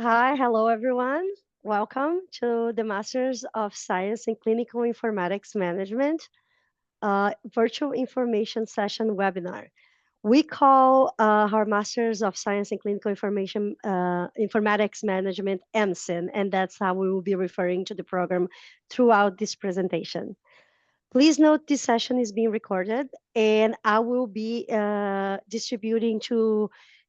Hi, hello everyone. Welcome to the Masters of Science in Clinical Informatics Management virtual information session webinar. We call our Masters of Science in Clinical Informatics Management MCiM, and that's how we will be referring to the program throughout this presentation. Please note this session is being recorded, and I will be distributing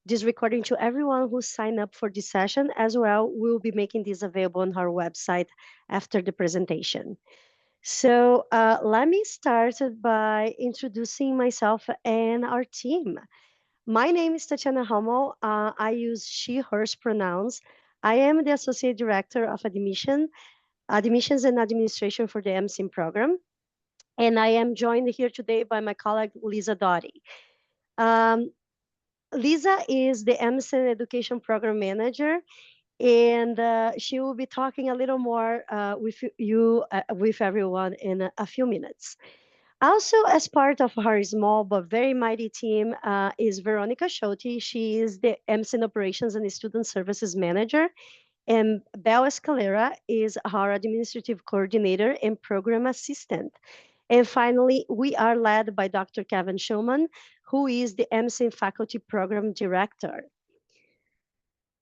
this recording to everyone who signed up for this session. As well, we'll be making this available on our website after the presentation. So let me start by introducing myself and our team. My name is Tatiana Hummel. I use she, hers pronouns. I am the Associate Director of Admissions and Administration for the MCiM program. And I am joined here today by my colleague, Lisa Dawdy. Lisa is the MCiM Education Program Manager, and she will be talking a little more with everyone in a few minutes. Also, as part of her small but very mighty team is Veronica Schulte. She is the MCiM Operations and Student Services Manager, and Belle Escalera is our Administrative Coordinator and Program Assistant. And finally, we are led by Dr. Kevin Schulman, who is the MCiM Faculty Program Director.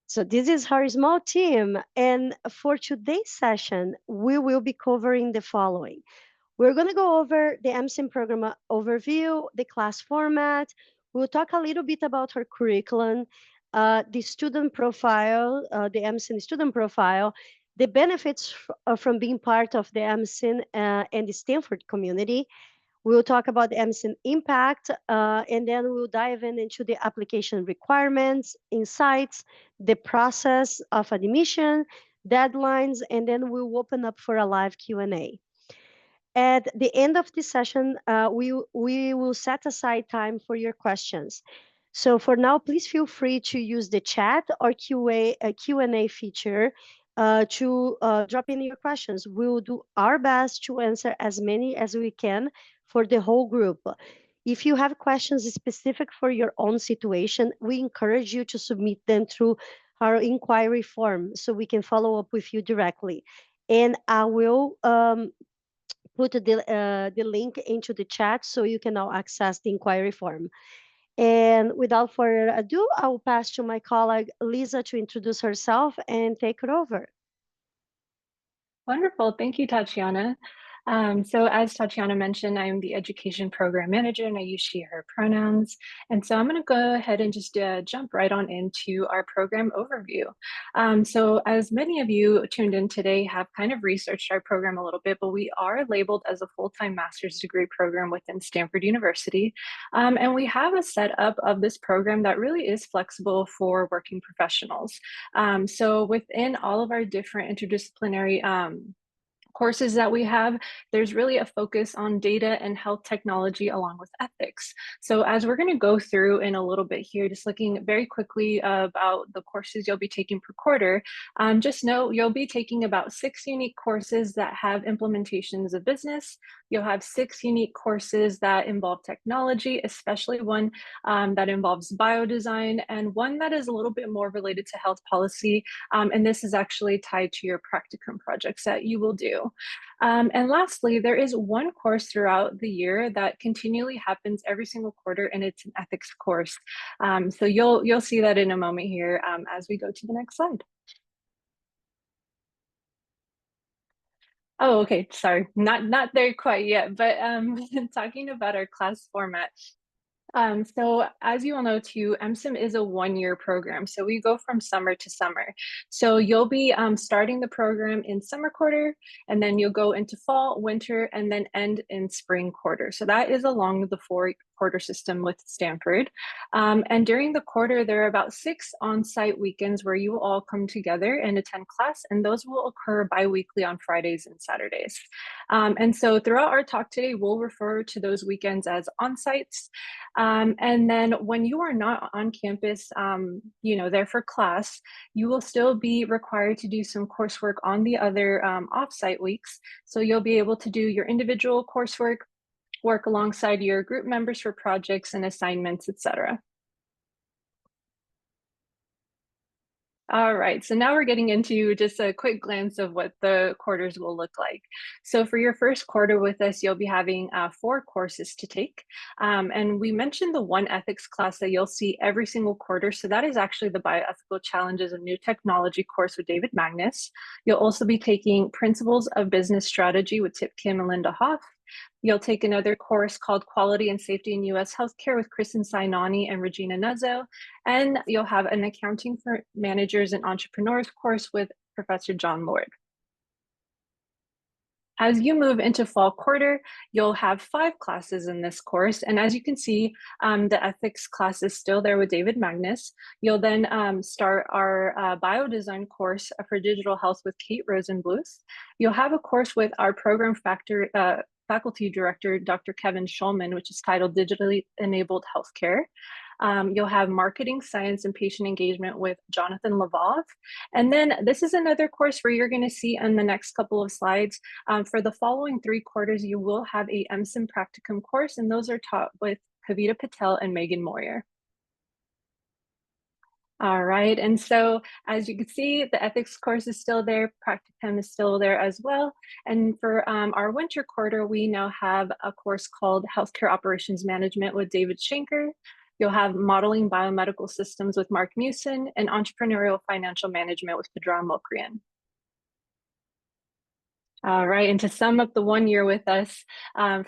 So this is our small team. And for today's session, we will be covering the following. We're going to go over the MCiM program overview, the class format. We'll talk a little bit about her curriculum, the student profile, the MCiM student profile, the benefits from being part of the MCiM and the Stanford community. We'll talk about the MCiM impact, and then we'll dive into the application requirements, insights, the process of admission, deadlines, and then we'll open up for a live Q&A. At the end of this session, we will set aside time for your questions. So for now, please feel free to use the chat or Q&A feature to drop in your questions. We will do our best to answer as many as we can for the whole group. If you have questions specific for your own situation, we encourage you to submit them through our inquiry form so we can follow up with you directly. And I will put the link into the chat so you can now access the inquiry form. And without further ado, I will pass to my colleague, Lisa, to introduce herself and take it over. Wonderful. Thank you, Tatiana. So as Tatiana mentioned, I'm the Education Program Manager and I use she, her pronouns. And so I'm going to go ahead and just jump right on into our program overview. So as many of you tuned in today have kind of researched our program a little bit, but we are labeled as a full-time master's degree program within Stanford University. And we have a setup of this program that really is flexible for working professionals. So within all of our different interdisciplinary courses that we have, there's really a focus on data and health technology along with ethics. So as we're going to go through in a little bit here, just looking very quickly about the courses you'll be taking per quarter, just know you'll be taking about 6 unique courses that have implementations of business. You'll have 6 unique courses that involve technology, especially one that involves biodesign, and one that is a little bit more related to health policy. And this is actually tied to your practicum projects that you will do. And lastly, there is one course throughout the year that continually happens every single quarter, and it's an ethics course. So you'll see that in a moment here as we go to the next slide. Oh, okay, sorry, not there quite yet, but talking about our class format. So as you all know too, MCiM is a 1-year program. So we go from summer to summer. So you'll be starting the program in summer quarter, and then you'll go into fall, winter, and then end in spring quarter. So that is along the 4-quarter system with Stanford. And during the quarter, there are about 6 on-site weekends where you will all come together and attend class, and those will occur bi-weekly on Fridays and Saturdays. And so throughout our talk today, we'll refer to those weekends as on-sites. And then when you are not on campus, there for class, you will still be required to do some coursework on the other off-site weeks. So you'll be able to do your individual coursework, work alongside your group members for projects and assignments, etc. All right, so now we're getting into just a quick glance of what the quarters will look like. So for your first quarter with us, you'll be having 4 courses to take. And we mentioned the one ethics class that you'll see every single quarter. So that is actually the Bioethical Challenges of New Technology course with David Magnus. You'll also be taking Principles of Business Strategy with Tip Kim and Linda Hoff. You'll take another course called Quality and Safety in U.S. Healthcare with Kristen Sainani and Regina Nuzzo. And you'll have an Accounting for Managers and Entrepreneurs course with Professor John Lord. As you move into fall quarter, you'll have 5 classes in this course. And as you can see, the ethics class is still there with David Magnus. You'll then start our biodesign course for digital health with Kate Rosenbluth. You'll have a course with our program faculty director, Dr. Kevin Schulman, which is titled Digitally Enabled Healthcare. You'll have marketing, science, and patient engagement with Jonathan Lavov. And then this is another course where you're going to see on the next couple of slides, for the following 3 quarters, you will have a MCiM practicum course, and those are taught with Kavita Patel and Megan Moyer. All right, and so as you can see, the ethics course is still there, practicum is still there as well. And for our winter quarter, we now have a course called Healthcare Operations Management with David Schenker. You'll have Modeling Biomedical Systems with Mark Musin and Entrepreneurial Financial Management with Pedram Mokrian. All right, and to sum up the 1 year with us,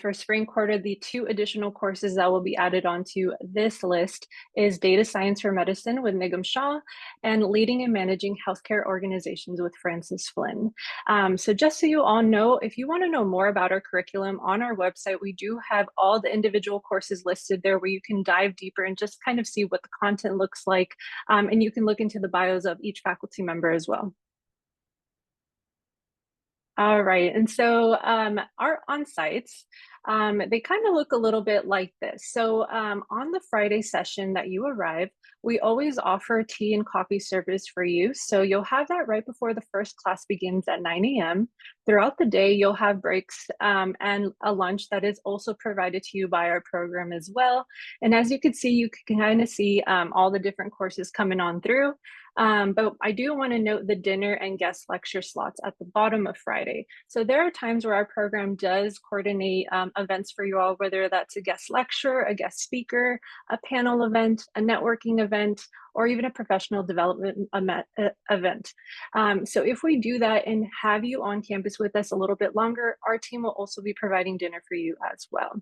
for spring quarter, the 2 additional courses that will be added onto this list is Data Science for Medicine with Nigam Shah and Leading and Managing Healthcare Organizations with Francis Flynn. So just so you all know, if you want to know more about our curriculum on our website, we do have all the individual courses listed there where you can dive deeper and just kind of see what the content looks like. And you can look into the bios of each faculty member as well. All right, and so our on-sites, they kind of look a little bit like this. So on the Friday session that you arrive, we always offer tea and coffee service for you. So you'll have that right before the first class begins at 9 a.m. Throughout the day, you'll have breaks and a lunch that is also provided to you by our program as well. And as you can see, you can kind of see all the different courses coming on through. But I do want to note the dinner and guest lecture slots at the bottom of Friday. So there are times where our program does coordinate events for you all, whether that's a guest lecture, a guest speaker, a panel event, a networking event, or even a professional development event. So if we do that and have you on campus with us a little bit longer, our team will also be providing dinner for you as well.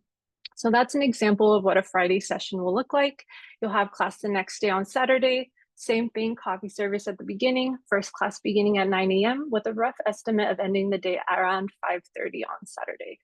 So that's an example of what a Friday session will look like. You'll have class the next day on Saturday. Same thing, coffee service at the beginning, first class beginning at 9 a.m. with a rough estimate of ending the day around 5:30 on Saturday.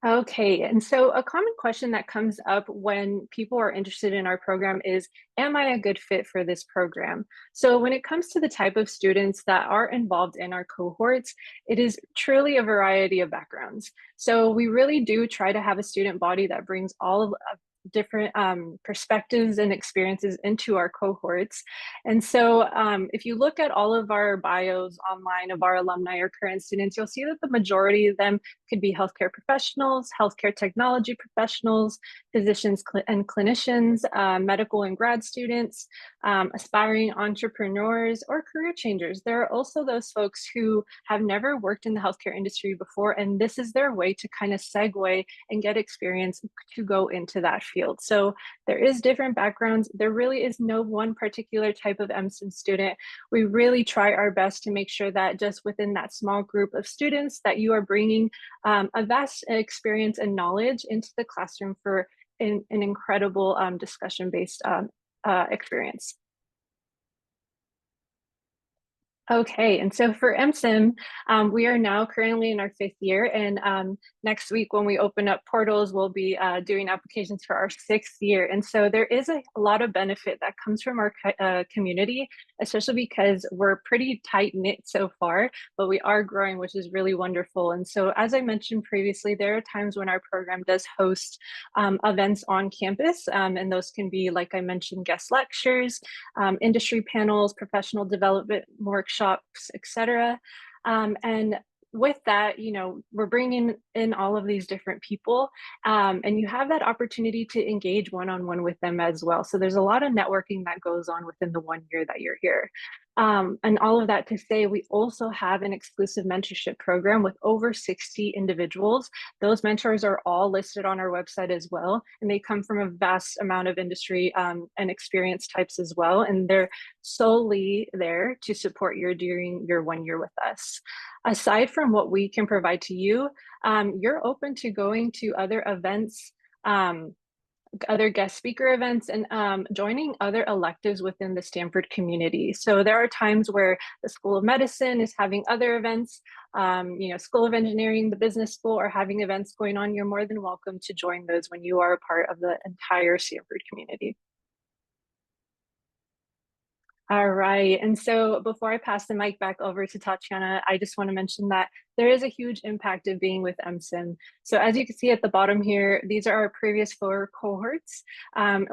Okay, and so a common question that comes up when people are interested in our program is, am I a good fit for this program? So when it comes to the type of students that are involved in our cohorts, it is truly a variety of backgrounds. So we really do try to have a student body that brings all of different perspectives and experiences into our cohorts. And so if you look at all of our bios online of our alumni or current students, you'll see that the majority of them could be healthcare professionals, healthcare technology professionals, physicians and clinicians, medical and grad students, aspiring entrepreneurs, or career changers. There are also those folks who have never worked in the healthcare industry before, and this is their way to kind of segue and get experience to go into that field. So there is different backgrounds. There really is no one particular type of MCiM student. We really try our best to make sure that just within that small group of students that you are bringing a vast experience and knowledge into the classroom for an incredible discussion-based experience. Okay, and so for MCiM, we are now currently in our 5th year, and next week when we open up portals, we'll be doing applications for our 6th year. And so there is a lot of benefit that comes from our community, especially because we're pretty tight-knit so far, but we are growing, which is really wonderful. And so as I mentioned previously, there are times when our program does host events on campus, and those can be, like I mentioned, guest lectures, industry panels, professional development workshops, etc. And with that, we're bringing in all of these different people, and you have that opportunity to engage one-on-one with them as well. So there's a lot of networking that goes on within the 1 year that you're here. And all of that to say, we also have an exclusive mentorship program with over 60 individuals. Those mentors are all listed on our website as well, and they come from a vast amount of industry and experience types as well. And they're solely there to support you during your 1 year with us. Aside from what we can provide to you, you're open to going to other events, other guest speaker events, and joining other electives within the Stanford community. So there are times where the School of Medicine is having other events, School of Engineering, the business school are having events going on. You're more than welcome to join those when you are a part of the entire Stanford community. All right. And so before I pass the mic back over to Tatiana, I just want to mention that there is a huge impact of being with MCiM. So as you can see at the bottom here, these are our previous 4 cohorts.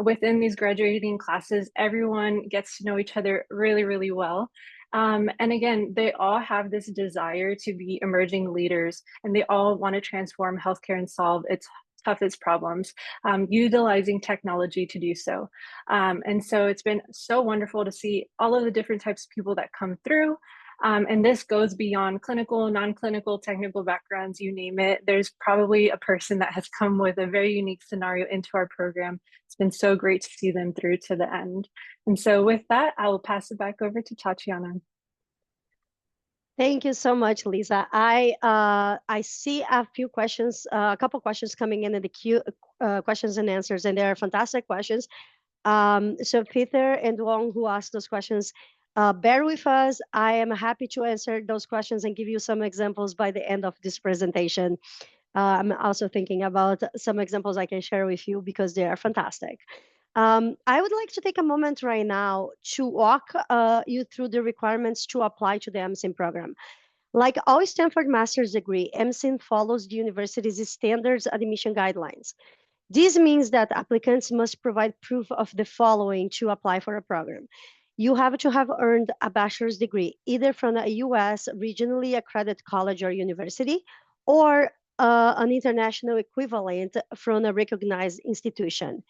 Within these graduating classes, everyone gets to know each other really, really well. And again, they all have this desire to be emerging leaders, and they all want to transform healthcare and solve its toughest problems, utilizing technology to do so. And so it's been so wonderful to see all of the different types of people that come through. And this goes beyond clinical, non-clinical, technical backgrounds, you name it. There's probably a person that has come with a very unique scenario into our program. It's been so great to see them through to the end. And so with that, I will pass it back over to Tatiana. Thank you so much, Lisa. I see a few questions, a couple questions coming in the queue, questions and answers, and they are fantastic questions. So Peter and Wong, who asked those questions, bear with us. I am happy to answer those questions and give you some examples by the end of this presentation. I'm also thinking about some examples I can share with you because they are fantastic. I would like to take a moment right now to walk you through the requirements to apply to the MCiM program. Like all Stanford master's degree, MCiM follows the university's standards admission guidelines. This means that applicants must provide proof of the following to apply for a program. You have to have earned a bachelor's degree, either from a US regionally accredited college or university, or an international equivalent from a recognized institution.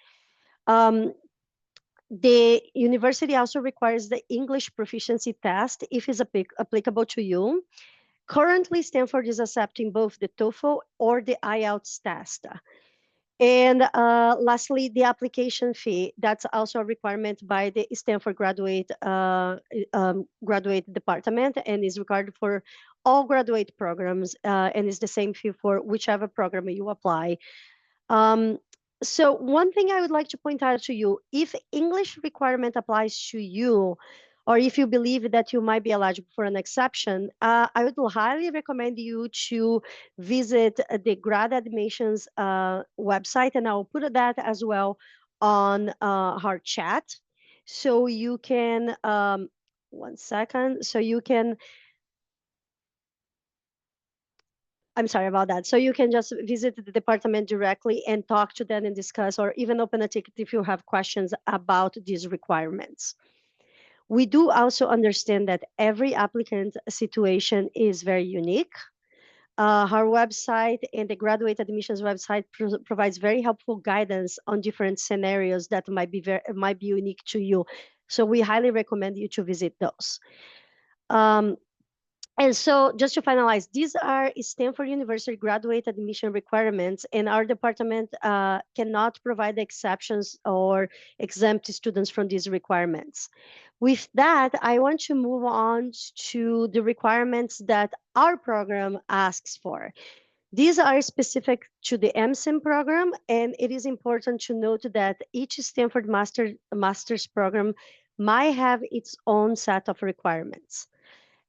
The university also requires the English proficiency test if it's applicable to you. Currently, Stanford is accepting both the TOEFL or the IELTS test. And lastly, the application fee, that's also a requirement by the Stanford graduate department and is required for all graduate programs and is the same fee for whichever program you apply. So one thing I would like to point out to you, if English requirement applies to you, or if you believe that you might be eligible for an exception, I would highly recommend you to visit the grad admissions website, and I'll put that as well on our chat. So you can, one second, so you can, I'm sorry about that. So you can just visit the department directly and talk to them and discuss, or even open a ticket if you have questions about these requirements. We do also understand that every applicant situation is very unique. Our website and the graduate admissions website provides very helpful guidance on different scenarios that might be unique to you. So we highly recommend you to visit those. And so just to finalize, these are Stanford University graduate admission requirements, and our department cannot provide exceptions or exempt students from these requirements. With that, I want to move on to the requirements that our program asks for. These are specific to the MCiM program, and it is important to note that each Stanford master's program might have its own set of requirements.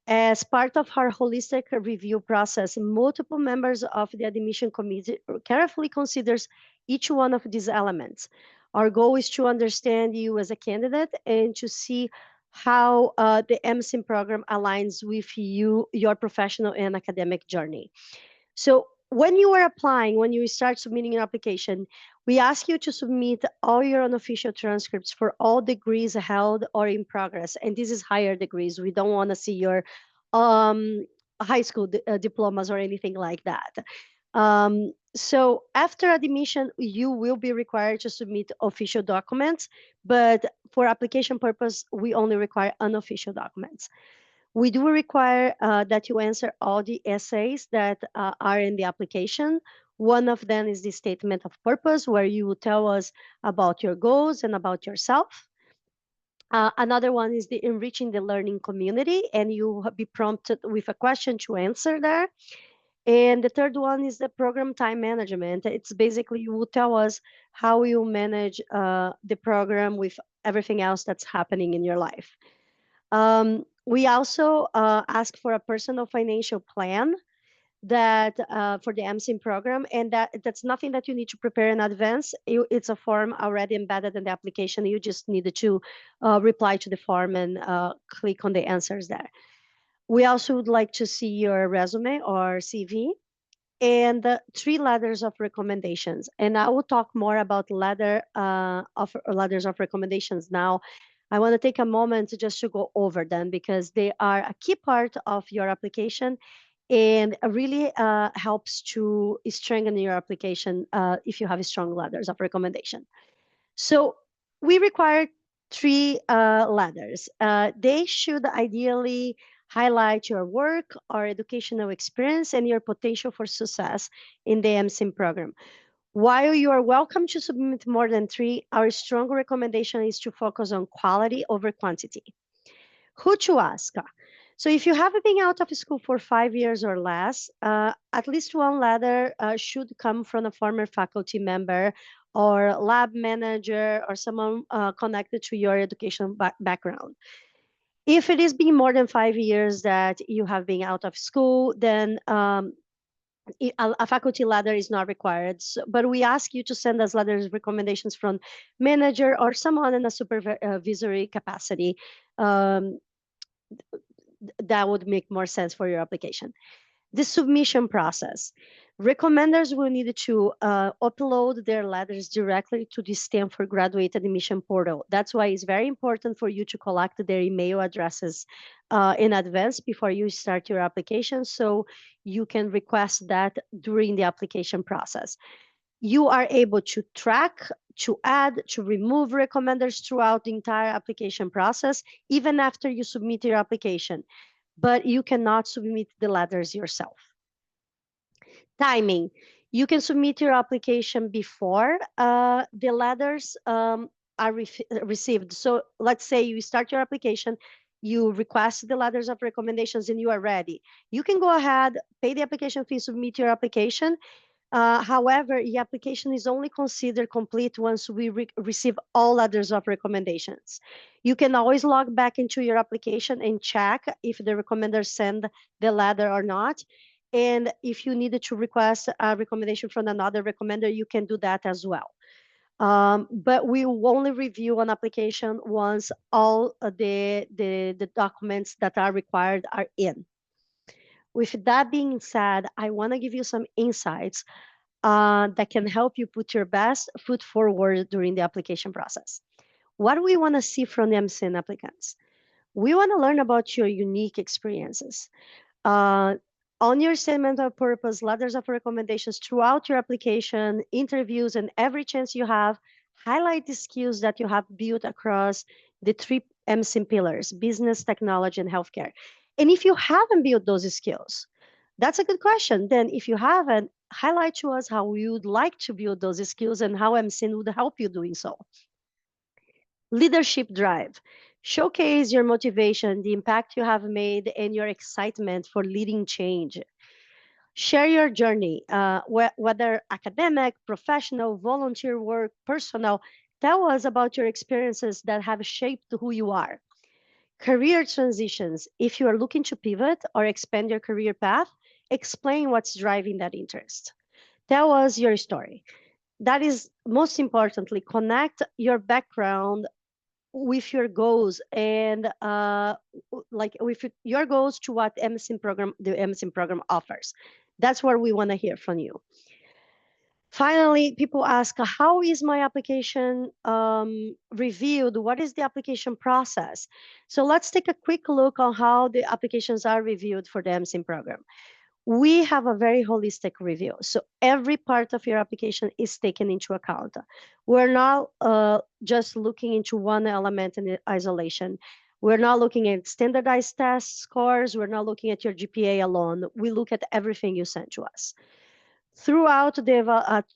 As part of our holistic review process, multiple members of the admission committee carefully considers each one of these elements. Our goal is to understand you as a candidate and to see how the MCiM program aligns with your professional and academic journey. So when you are applying, when you start submitting your application, we ask you to submit all your unofficial transcripts for all degrees held or in progress. And this is higher degrees. We don't want to see your high school diplomas or anything like that. So after admission, you will be required to submit official documents, but for application purpose, we only require unofficial documents. We do require that you answer all the essays that are in the application. One of them is the statement of purpose, where you will tell us about your goals and about yourself. Another one is the enriching the learning community, and you will be prompted with a question to answer there. And the third one is the program time management. It's basically you will tell us how you manage the program with everything else that's happening in your life. We also ask for a personal financial plan that for the MCiM program, and that's nothing that you need to prepare in advance. It's a form already embedded in the application. You just needed to reply to the form and click on the answers there. We also would like to see your resume or CV and 3 letters of recommendations. And I will talk more about letters of recommendations now. I want to take a moment to just to go over them because they are a key part of your application and really helps to strengthen your application if you have strong letters of recommendation. So we require 3 letters. They should ideally highlight your work or educational experience and your potential for success in the MCiM program. While you are welcome to submit more than 3, our strong recommendation is to focus on quality over quantity. Who to ask? So if you have been out of school for 5 years or less, at least one letter should come from a former faculty member or lab manager or someone connected to your education background. If it is been more than 5 years that you have been out of school, then a faculty letter is not required. But we ask you to send us letters recommendations from manager or someone in a supervisory capacity. Um, that would make more sense for your application. The submission process. Recommenders will need to upload their letters directly to the Stanford Graduate Admission Portal. That's why it's very important for you to collect their email addresses in advance before you start your application so you can request that during the application process. You are able to track, to add, to remove recommenders throughout the entire application process, even after you submit your application, but you cannot submit the letters yourself. Timing. You can submit your application before the letters are received. So let's say you start your application, you request the letters of recommendations and you are ready. You can go ahead, pay the application fee, submit your application. However, the application is only considered complete once we receive all letters of recommendations. You can always log back into your application and check if the recommender send the letter or not. And if you needed to request a recommendation from another recommender, you can do that as well. But we will only review an application once all the documents that are required are in. With that being said, I want to give you some insights that can help you put your best foot forward during the application process. What do we want to see from the MCiM applicants? We want to learn about your unique experiences. Uh, on your statement of purpose, letters of recommendations throughout your application, interviews, and every chance you have, highlight the skills that you have built across the 3 MCiM pillars: business, technology, and healthcare. And if you haven't built those skills, that's a good question. Then, if you haven't, highlight to us how you would like to build those skills and how MCiM would help you doing so. Leadership drive. Showcase your motivation, the impact you have made, and your excitement for leading change. Share your journey, whether academic, professional, volunteer work, personal. Tell us about your experiences that have shaped who you are. Career transitions. If you are looking to pivot or expand your career path, explain what's driving that interest. Tell us your story. That is most importantly, connect your background with your goals and like with your goals to what the MCiM program offers. That's what we want to hear from you. Finally, people ask, how is my application reviewed? What is the application process? So let's take a quick look on how the applications are reviewed for the MCiM program. We have a very holistic review. So every part of your application is taken into account. We're not just looking into one element in isolation. We're not looking at standardized test scores. We're not looking at your GPA alone. We look at everything you send to us. Throughout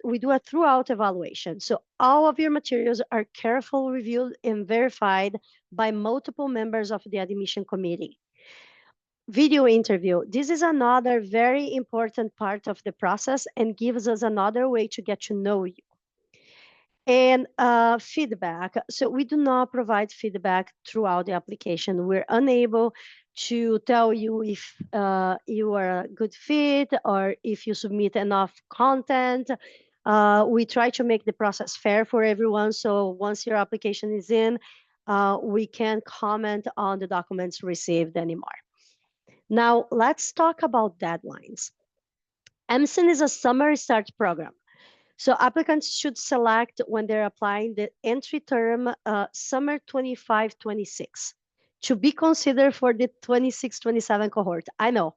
we do a throughout evaluation. So all of your materials are carefully reviewed and verified by multiple members of the admission committee. Video interview. This is another very important part of the process and gives us another way to get to know you. And feedback. So we do not provide feedback throughout the application. We're unable to tell you if you are a good fit or if you submit enough content. We try to make the process fair for everyone. So once your application is in, we can't comment on the documents received anymore. Now, let's talk about deadlines. MCiM is a summer start program. So applicants should select when they're applying the entry term summer 25-26 to be considered for the 26-27 cohort. I know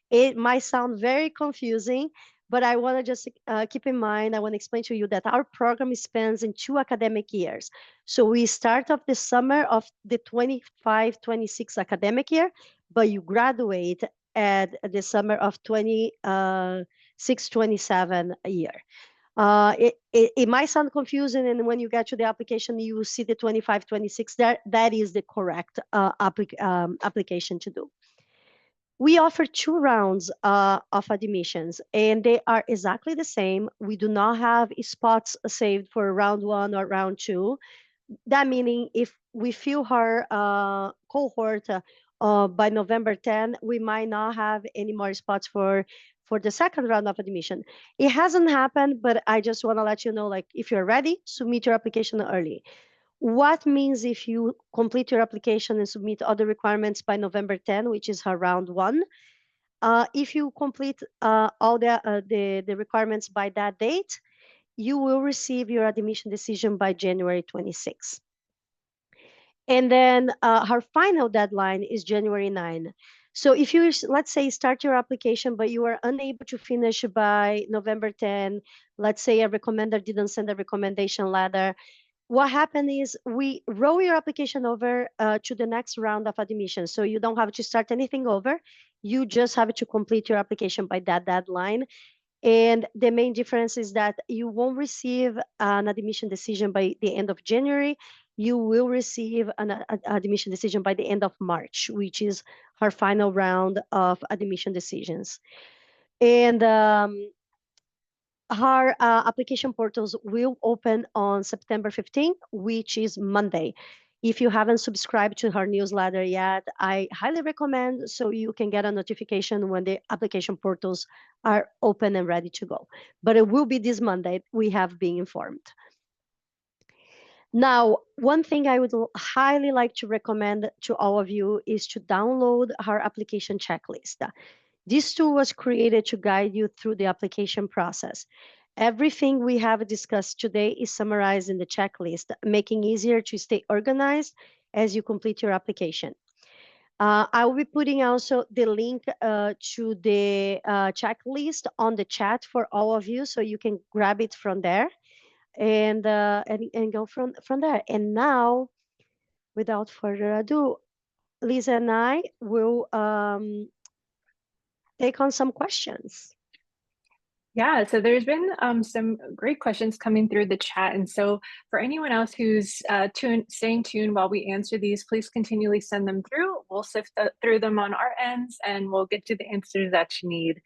it might sound very confusing, but I want to just keep in mind, I want to explain to you that our program spans in 2 academic years. So we start off the summer of the 25-26 academic year, but you graduate at the summer of 26-27 year. It might sound confusing, and when you get to the application, you will see the 25-26 there. That is the correct application to do. We offer 2 rounds of admissions, and they are exactly the same. We do not have spots saved for round 1 or round 2. That meaning if we fill her cohort by November 10, we might not have any more spots for the second round of admission. It hasn't happened, but I just want to let you know, like, if you're ready, submit your application early. What means if you complete your application and submit other requirements by November 10, which is her round 1, if you complete all the requirements by that date, you will receive your admission decision by January 26. And then her final deadline is January 9. So if you, let's say, start your application, but you are unable to finish by November 10, let's say a recommender didn't send a recommendation letter, what happened is we roll your application over to the next round of admission. So you don't have to start anything over. You just have to complete your application by that deadline. And the main difference is that you won't receive an admission decision by the end of January. You will receive an admission decision by the end of March, which is her final round of admission decisions. And her application portals will open on September 15th, which is Monday. If you haven't subscribed to her newsletter yet, I highly recommend so you can get a notification when the application portals are open and ready to go. But it will be this Monday, we have been informed. Now, one thing I would highly like to recommend to all of you is to download her application checklist. This tool was created to guide you through the application process. Everything we have discussed today is summarized in the checklist, making it easier to stay organized as you complete your application. I will be putting also the link to the checklist on the chat for all of you, so you can grab it from there and go from there. And now, without further ado, Lisa and I will take on some questions. Yeah, so there's been some great questions coming through the chat. And so for anyone else who's staying tuned while we answer these, please continually send them through. We'll sift through them on our ends and we'll get to the answers that you need.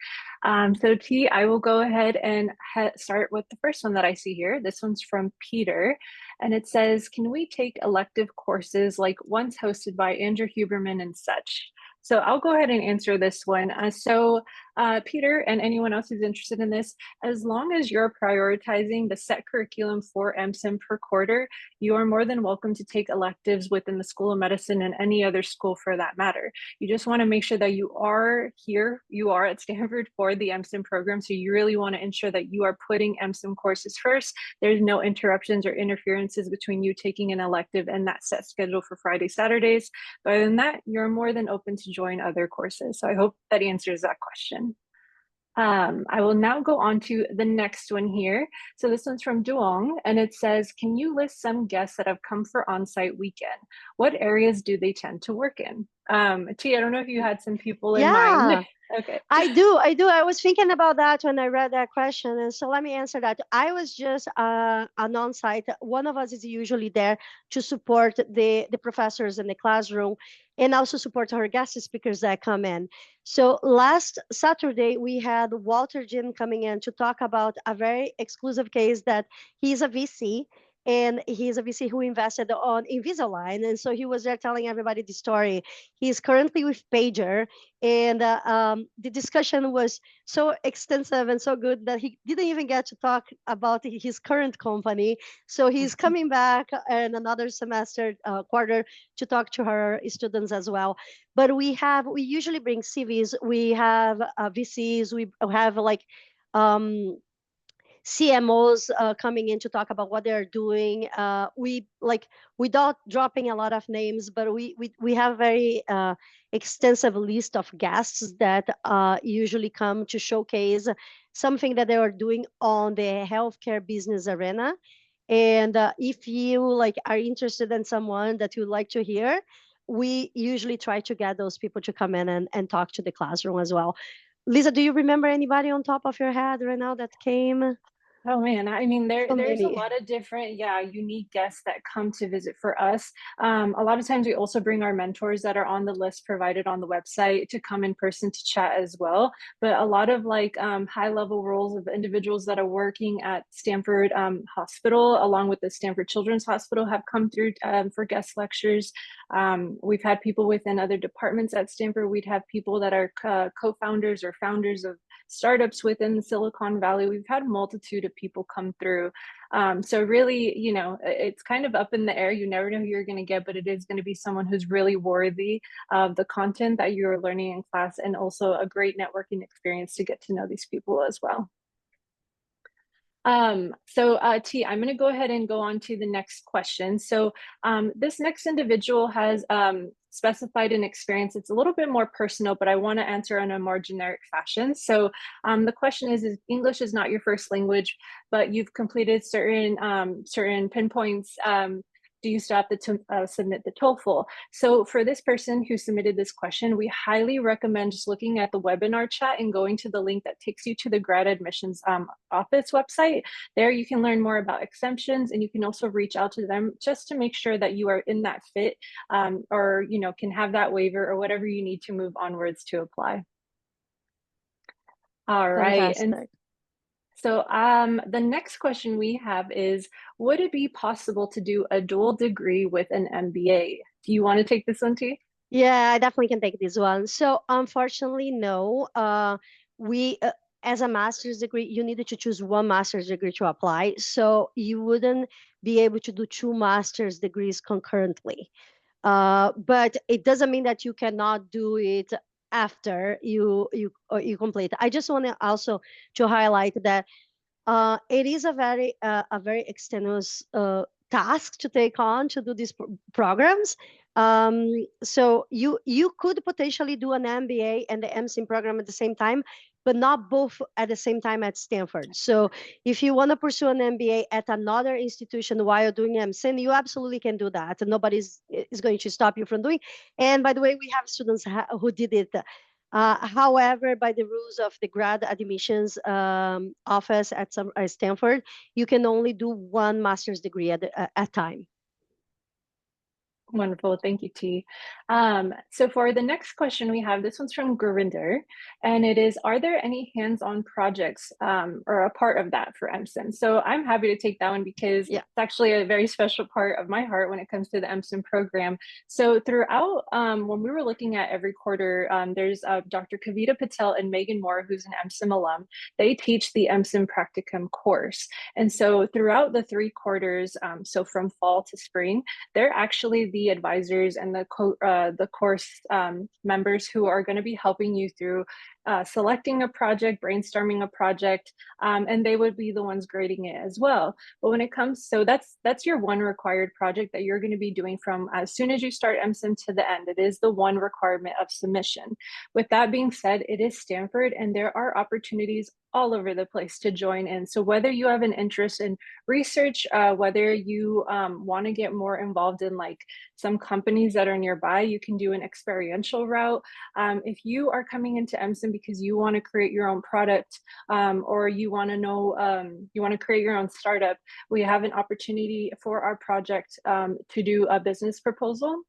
So T, I will go ahead and start with the first one that I see here. This one's from Peter. And it says, can we take elective courses like ones hosted by Andrew Huberman and such? So I'll go ahead and answer this one. Peter and anyone else who's interested in this, as long as you're prioritizing the set curriculum for MCiM per quarter, you are more than welcome to take electives within the School of Medicine and any other school for that matter. You just want to make sure that you are here, you are at Stanford for the MCiM program. So you really want to ensure that you are putting MCiM courses first. There's no interruptions or interferences between you taking an elective and that set schedule for Friday, Saturdays. But other than that, you're more than open to join other courses. So I hope that answers that question. I will now go on to the next one here. So this one's from Duong, and it says, can you list some guests that have come for on-site weekend? What areas do they tend to work in? T, I don't know if you had some people in mind. Yeah. Okay. I do. I was thinking about that when I read that question. And so let me answer that. I was just an on-site. One of us is usually there to support the professors in the classroom and also support our guest speakers that come in. So last Saturday, we had Walter Jin coming in to talk about a very exclusive case that he's a VC. And he's a VC who invested on Invisalign. And so he was there telling everybody the story. He's currently with Pager, and the discussion was so extensive and so good that he didn't even get to talk about his current company. So he's coming back in another semester quarter to talk to her students as well. But we usually bring CVs, we have VCs, we have like um, CMOs coming in to talk about what they're doing. We like without dropping a lot of names, but we have a very extensive list of guests that usually come to showcase something that they are doing on the healthcare business arena. And if you like are interested in someone that you'd like to hear, we usually try to get those people to come in and talk to the classroom as well. Lisa, do you remember anybody on top of your head right now that came? Oh man, I mean, So there's a many. lot of different, yeah, unique guests that come to visit for us. A lot of times we also bring our mentors that are on the list provided on the website to come in person to chat as well. But a lot of like high level roles of individuals that are working at Stanford Hospital, along with the Stanford Children's Hospital, have come through for guest lectures. We've had people within other departments at Stanford. We'd have people that are co-founders or founders of startups within the Silicon Valley. We've had a multitude of people come through. So really, you know, it's kind of up in the air. You never know who you're going to get, but it is going to be someone who's really worthy of the content that you're learning in class, and also a great networking experience to get to know these people as well. T, I'm going to go ahead and go on to the next question. So this next individual has specified an experience. It's a little bit more personal, but I want to answer in a more generic fashion. So the question is English is not your first language, but you've completed certain pinpoints. Do you still have to submit the TOEFL? So for this person who submitted this question, we highly recommend just looking at the webinar chat and going to the link that takes you to the grad admissions office website. There you can learn more about exemptions, and you can also reach out to them just to make sure that you are in that fit, or you know, can have that waiver or whatever you need to move onwards to apply. All right. Fantastic. And so the next question we have is, would it be possible to do a dual degree with an MBA? Do you want to take this one, T? Yeah, I definitely can take this one. So unfortunately, no. We as a master's degree, you needed to choose one master's degree to apply. So you wouldn't be able to do two master's degrees concurrently. But it doesn't mean that you cannot do it after you complete. I just want to also to highlight that it is a very extenuous task to take on to do these programs. So you could potentially do an MBA and the MCiM program at the same time, but not both at the same time at Stanford. So if you want to pursue an MBA at another institution while doing MCiM, you absolutely can do that. Nobody's is going to stop you from doing. And by the way, we have students who did it. However, by the rules of the grad admissions office at Stanford, you can only do one master's degree at a time. Wonderful. Thank you, T. So for the next question we have, this one's from Gurinder, and it is, are there any hands-on projects or a part of that for MCiM? So I'm happy to take that one because Yeah. it's actually a very special part of my heart when it comes to the MCiM program. So throughout, when we were looking at every quarter, there's Dr. Kavita Patel and Megan Moore, who's an MCiM alum. They teach the MCiM practicum course. And so throughout the 3 quarters, so from fall to spring, they're actually the advisors and the course members who are going to be helping you through selecting a project, brainstorming a project, and they would be the ones grading it as well. But when it comes, so that's your one required project that you're going to be doing from as soon as you start MCiM to the end. It is the one requirement of submission. With that being said, it is Stanford, and there are opportunities all over the place to join in. So whether you have an interest in research, whether you want to get more involved in like some companies that are nearby, you can do an experiential route. If you are coming into MCiM because you want to create your own product, or you want to know, you want to create your own startup, we have an opportunity for our project to do a business proposal.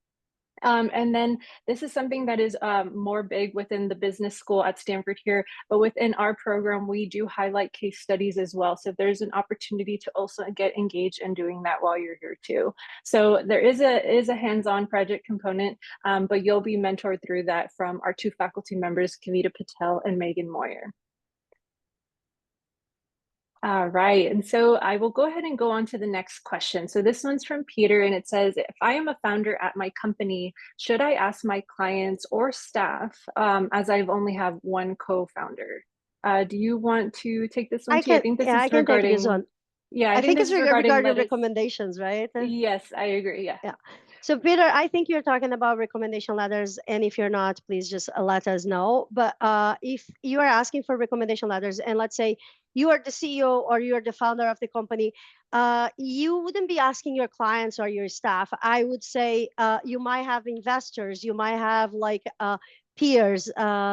And then this is something that is more big within the business school at Stanford here, but within our program, we do highlight case studies as well. So there's an opportunity to also get engaged in doing that while you're here too. So there is a hands-on project component, but you'll be mentored through that from our 2 faculty members, Kavita Patel and Megan Moyer. All right, and so I will go ahead and go on to the next question. So this one's from Peter, and it says, if I am a founder at my company, should I ask my clients or staff, as I've only have one co-founder? Do you want to take this one, I T? I can, think this yeah, is I can take this regarding, one. yeah, I I think think this it's is regarding regarding letters. recommendations, right? Yes, I agree, yeah. Yeah. So Peter, I think you're talking about recommendation letters, and if you're not, please just let us know. But if you are asking for recommendation letters, and let's say you are the CEO or you're the founder of the company, you wouldn't be asking your clients or your staff. I would say you might have investors, you might have like peers,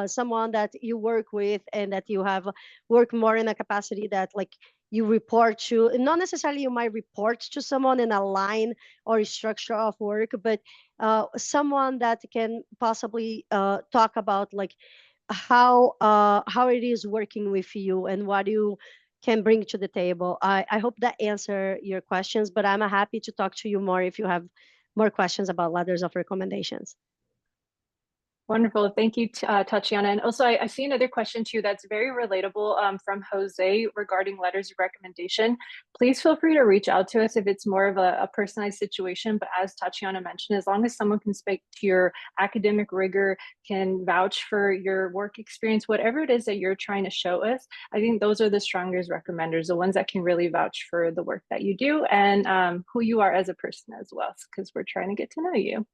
someone that you work with and that you have worked more in a capacity that like you report to. Not necessarily you might report to someone in a line or structure of work, but someone that can possibly talk about like how it is working with you and what you can bring to the table. I hope that answer your questions, but I'm happy to talk to you more if you have more questions about letters of recommendations. Wonderful. Thank you, Tatiana. And also, I see another question too that's very relatable from Jose regarding letters of recommendation. Please feel free to reach out to us if it's more of a personalized situation. But as Tatiana mentioned, as long as someone can speak to your academic rigor, can vouch for your work experience, whatever it is that you're trying to show us, I think those are the strongest recommenders, the ones that can really vouch for the work that you do and who you are as a person as well, because we're trying to get to know you.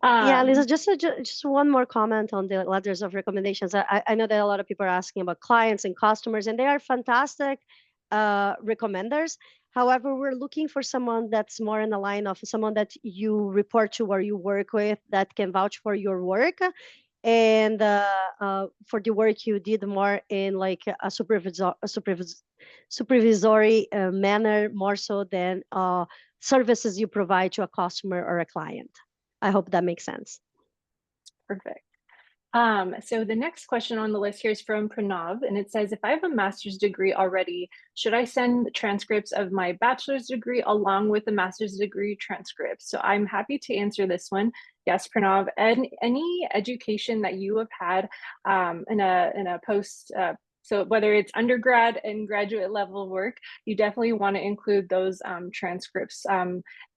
Yeah, Lisa, Um, just one more comment on the letters of recommendations. I know that a lot of people are asking about clients and customers, and they are fantastic recommenders. However, we're looking for someone that's more in the line of someone that you report to or you work with that can vouch for your work and for the work you did more in like a supervisory manner, more so than services you provide to a customer or a client. I hope that makes sense. Perfect. So the next question on the list here is from Pranav, and it says, if I have a master's degree already, should I send transcripts of my bachelor's degree along with the master's degree transcripts? So I'm happy to answer this one. Yes, Pranav, and any education that you have had in a post, so whether it's undergrad and graduate level work, you definitely want to include those transcripts.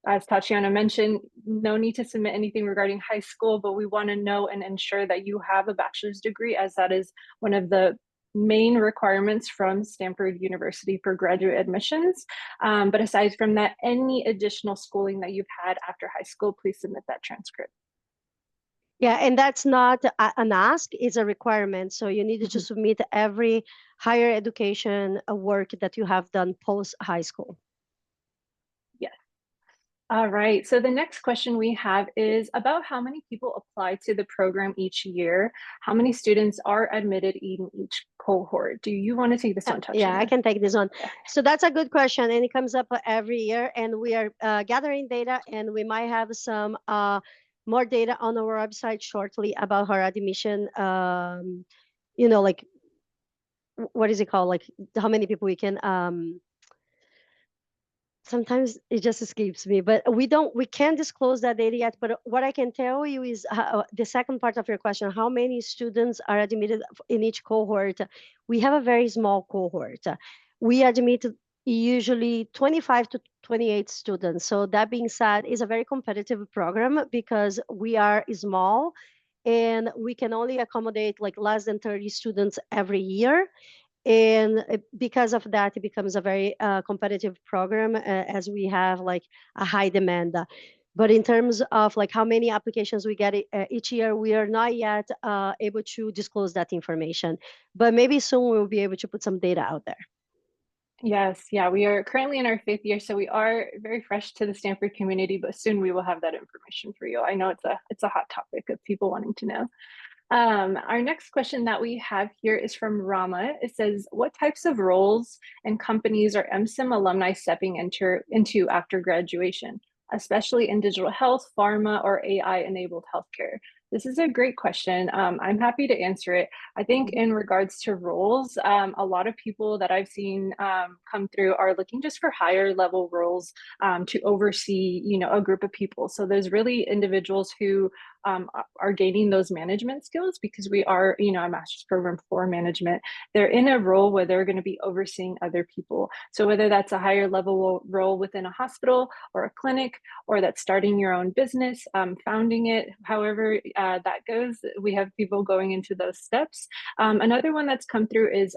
As Tatiana mentioned, no need to submit anything regarding high school, but we want to know and ensure that you have a bachelor's degree, as that is one of the main requirements from Stanford University for graduate admissions. But aside from that, any additional schooling that you've had after high school, please submit that transcript. Yeah, and that's not an ask, it's a requirement. So you need to submit every higher education work that you have done post high school. Yes. All right, so the next question we have is about how many people apply to the program each year? How many students are admitted in each cohort? Do you want to take this one, Yeah, I Tatiana? can take this one. Okay. So that's a good question, and it comes up every year. And we are gathering data, and we might have some more data on our website shortly about our admission. Like what is it called? Like how many people we can sometimes it just escapes me, but we can't disclose that data yet. But what I can tell you is the second part of your question: how many students are admitted in each cohort? We have a very small cohort. We admit usually 25 to 28 students. So that being said, it's a very competitive program because we are small and we can only accommodate like less than 30 students every year. And because of that, it becomes a very competitive program as we have like a high demand. But in terms of like how many applications we get each year, we are not yet able to disclose that information. But maybe soon we'll be able to put some data out there. Yes, yeah, we are currently in our 5th year, so we are very fresh to the Stanford community, but soon we will have that information for you. I know it's a hot topic of people wanting to know. Our next question that we have here is from Rama. It says, what types of roles and companies are MCiM alumni stepping into after graduation, especially in digital health, pharma, or AI-enabled healthcare? This is a great question. I'm happy to answer it. I think in regards to roles, a lot of people that I've seen come through are looking just for higher level roles to oversee, a group of people. So there's really individuals who are gaining those management skills because we are, a master's program for management. They're in a role where they're going to be overseeing other people. So whether that's a higher level role within a hospital or a clinic, or that's starting your own business, founding it, however that goes, we have people going into those steps. Another one that's come through is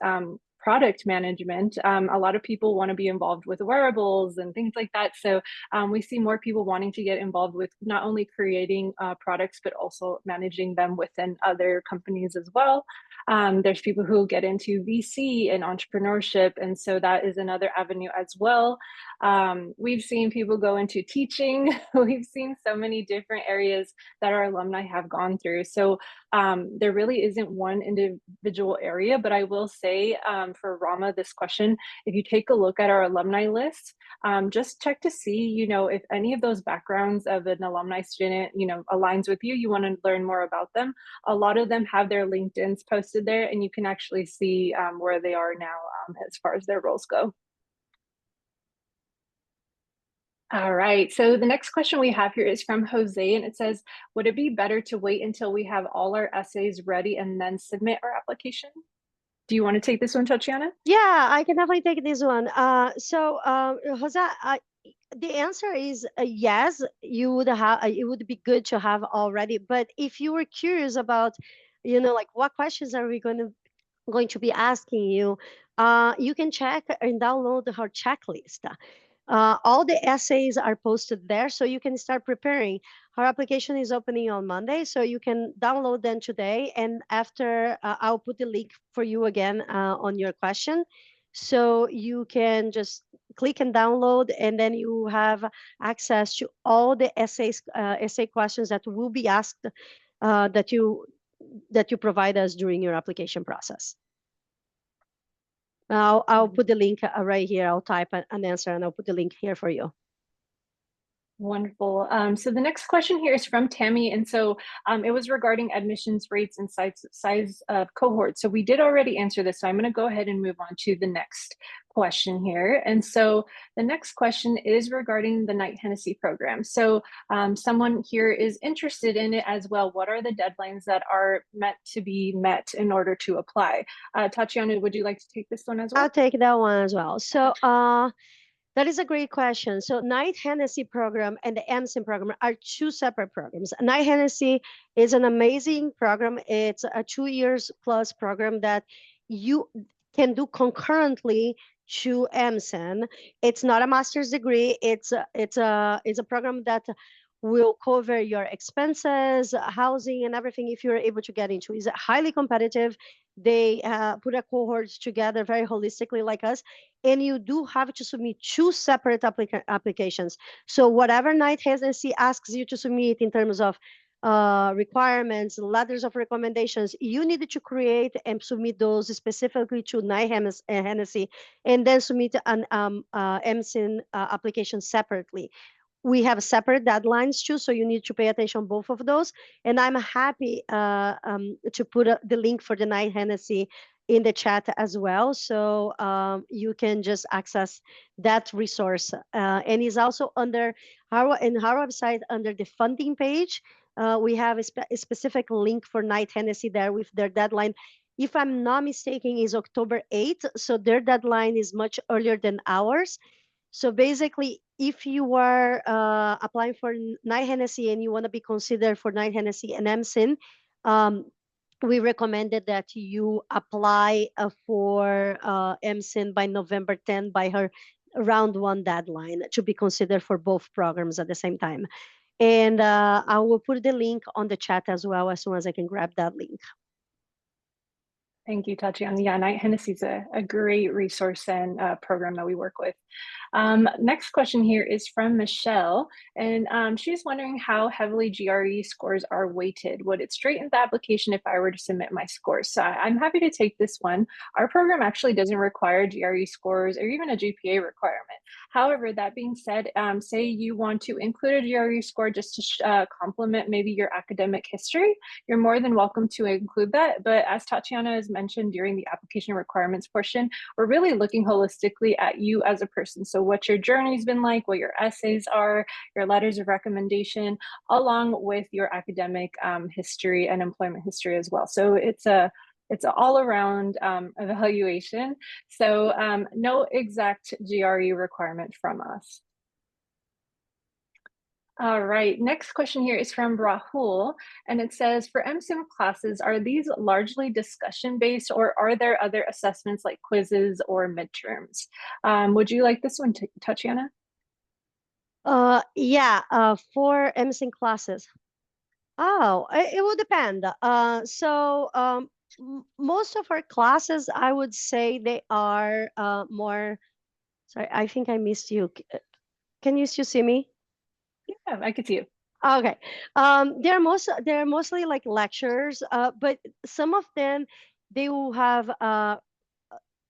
product management. A lot of people want to be involved with wearables and things like that. So we see more people wanting to get involved with not only creating products, but also managing them within other companies as well. There's people who get into VC and entrepreneurship, and so that is another avenue as well. We've seen people go into teaching. We've seen so many different areas that our alumni have gone through. So there really isn't one individual area, but I will say for Rama, this question, if you take a look at our alumni list, just check to see, if any of those backgrounds of an alumni student, aligns with you, you want to learn more about them. A lot of them have their LinkedIns posted there, and you can actually see where they are now as far as their roles go. All right, so the next question we have here is from Jose, and it says, would it be better to wait until we have all our essays ready and then submit our application? Do you want to take this one, Tatiana? Yeah, I can definitely take this one. Jose, the answer is yes. You would have. It would be good to have already. But if you were curious about, like what questions are we going to be asking you, you can check and download her checklist. All the essays are posted there, so you can start preparing. Her application is opening on Monday, so you can download them today. And after, I'll put the link for you again on your question. So you can just click and download, and then you have access to all the essay questions that will be asked that you provide us during your application process. I'll put the link right here. I'll type an answer and I'll put the link here for you. Wonderful. So the next question here is from Tammy. And so it was regarding admissions rates and size of cohorts. So we did already answer this. So I'm going to go ahead and move on to the next question here. And so the next question is regarding the Knight Hennessy program. So someone here is interested in it as well. What are the deadlines that are meant to be met in order to apply? Tatiana, would you like to take this one as well? I'll take that one as well. So that is a great question. So Knight Hennessy program and the MCiM program are two separate programs. Knight Hennessy is an amazing program. It's a 2 years plus program that you can do concurrently to MCiM. It's not a master's degree. It's a program that will cover your expenses, housing, and everything if you're able to get into. It's highly competitive. They put a cohort together very holistically like us, and you do have to submit two separate applications. So whatever night hesitancy asks you to submit in terms of requirements, letters of recommendations, you need to create and submit those specifically to night Hennessy, and then submit an MCiM application separately. We have separate deadlines too, so you need to pay attention both of those. And I'm happy to put the link for the night Hennessy in the chat as well, so you can just access that resource. And it's also under our website under the funding page. We have a specific link for night Hennessy there with their deadline. If I'm not mistaken, is October 8th, so their deadline is much earlier than ours. So basically, if you are applying for Night Hennessy and you want to be considered for Night Hennessy and MCiM, we recommended that you apply for MCiM by November 10 by her round one deadline to be considered for both programs at the same time. And I will put the link on the chat as well as soon as I can grab that link. Thank you, Tatiana. Yeah, Night Hennessy is a great resource and program that we work with. Next question here is from Michelle, and she's wondering how heavily GRE scores are weighted. Would it straighten the application if I were to submit my scores? So I'm happy to take this one. Our program actually doesn't require GRE scores or even a GPA requirement. However, that being said, say you want to include a GRE score just to complement maybe your academic history, you're more than welcome to include that. But as Tatiana has mentioned during the application requirements portion, we're really looking holistically at you as a person. So what your journey's been like, what your essays are, your letters of recommendation, along with your academic history and employment history as well. So it's an all-around evaluation. So no exact GRE requirement from us. All right, next question here is from Rahul, and it says, for MCiM classes, are these largely discussion-based or are there other assessments like quizzes or midterms? Would you like this one, Tatiana? Yeah, for MCiM classes. Oh, it will depend. Most of our classes, I would say they are more. Sorry, I think I missed you. Can you still see me? Yeah, I could see you. Okay. They're mostly like lectures, but some of them they will have